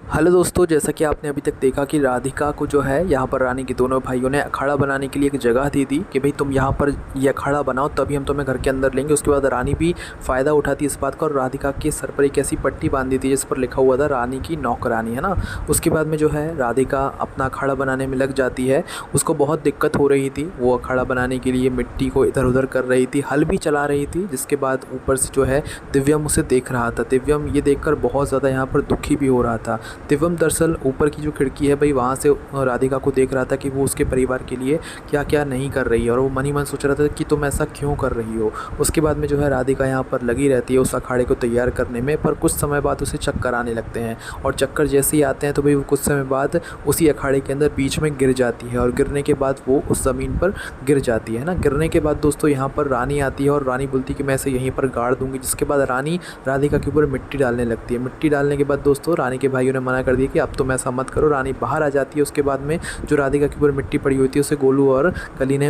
Hello दोस्तों, जैसा कि आपने अभी तक देखा कि राधिका को जो है यहाँ पर रानी के दोनों भाइयों ने अखाड़ा बनाने के लिए एक जगह दे दी कि भाई तुम यहाँ पर ये अखाड़ा बनाओ तभी हम तुम्हें घर के अंदर लेंगे। उसके बाद रानी भी फ़ायदा उठाती है इस बात का और राधिका के सर पर एक ऐसी पट्टी बांध दी थी जिस पर लिखा हुआ था रानी की नौकरानी, है ना। उसके बाद में जो है राधिका अपना अखाड़ा बनाने में लग जाती है। उसको बहुत दिक्कत हो रही थी, वो अखाड़ा बनाने के लिए मिट्टी को इधर उधर कर रही थी, हल भी चला रही थी। जिसके बाद ऊपर से जो है दिव्यम उसे देख रहा था। दिव्यम ये देखकर बहुत ज़्यादा यहाँ पर दुखी भी हो रहा था। दिव्यम दरअसल ऊपर की जो खिड़की है भाई वहाँ से राधिका को देख रहा था कि वो उसके परिवार के लिए क्या क्या नहीं कर रही है और वो मन ही मन सोच रहा था कि तुम ऐसा क्यों कर रही हो। उसके बाद में जो है राधिका यहाँ पर लगी रहती है उस अखाड़े को तैयार करने में, पर कुछ समय बाद उसे चक्कर आने लगते हैं और चक्कर जैसे ही आते हैं तो भाई वो कुछ समय बाद उसी अखाड़े के अंदर बीच में गिर जाती है और गिरने के बाद वो उस ज़मीन पर गिर जाती है ना। गिरने के बाद दोस्तों यहाँ पर रानी आती है और रानी बोलती है कि मैं इसे यहीं पर गाड़ दूंगी। जिसके बाद रानी राधिका के ऊपर मिट्टी डालने लगती है। मिट्टी डालने के बाद दोस्तों रानी के भाइयों ने मना कर दिया कि अब तुम ऐसा मत करो। रानी बाहर आ जाती है। उसके बाद में जो राधिका के ऊपर मिट्टी पड़ी हुई थी उसे गोलू और कली ने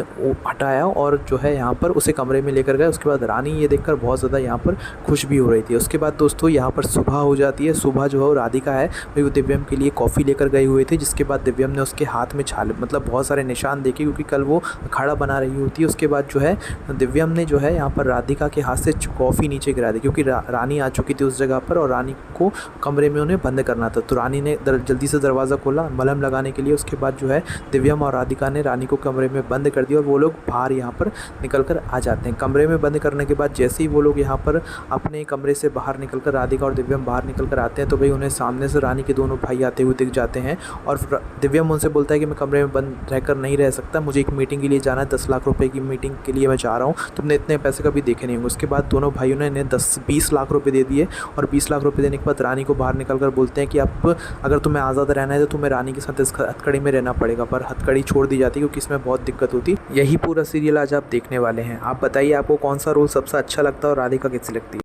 हटाया और जो है यहाँ पर उसे कमरे में लेकर गए। उसके बाद रानी ये देखकर बहुत ज़्यादा यहाँ पर खुश भी हो रही थी। उसके बाद दोस्तों यहाँ पर सुबह हो जाती है। सुबह जो है राधिका है भाई वो दिव्यम के लिए कॉफ़ी लेकर गए हुए थे। जिसके बाद दिव्यम ने उसके हाथ में छाले मतलब बहुत सारे निशान देखे क्योंकि कल वो अखाड़ा बना रही होती है। उसके बाद जो है दिव्यम ने जो है यहाँ पर राधिका के हाथ से कॉफ़ी नीचे गिरा दी क्योंकि रानी आ चुकी थी उस जगह पर और रानी को कमरे में उन्हें बंद करना था। तो रानी ने जल्दी से दरवाज़ा खोला मलहम लगाने के लिए। उसके बाद जो है दिव्यम और राधिका ने रानी को कमरे में बंद कर दिया और वो लोग बाहर यहाँ पर निकल कर आ जाते हैं। कमरे में बंद करने के बाद जैसे ही वो लोग यहाँ पर अपने कमरे से बाहर निकल कर राधिका और दिव्यम बाहर निकल कर आते हैं तो भाई उन्हें सामने से रानी के दोनों भाई आते हुए दिख जाते हैं और दिव्यम उनसे बोलता है कि मैं कमरे में बंद रहकर नहीं रह सकता, मुझे एक मीटिंग के लिए जाना है, 10 लाख रुपए की मीटिंग के लिए मैं जा रहा हूँ, तुमने इतने पैसे कभी देखे नहीं होंगे। उसके बाद दोनों भाइयों ने इन्हें 10-20 लाख रुपए दे दिए और 20 लाख रुपए देने के बाद रानी को बाहर निकल कर बोलते हैं कि अब अगर तुम्हें आज़ाद रहना है तो तुम्हें रानी के साथ इस हथकड़ी में रहना पड़ेगा। पर हथकड़ी छोड़ दी जाती है क्योंकि इसमें बहुत दिक्कत होती। यही पूरा सीरियल आज आप देखने वाले हैं। आप बताइए आपको कौन सा रोल सबसे अच्छा लगता है और राधिका कैसी लगती है।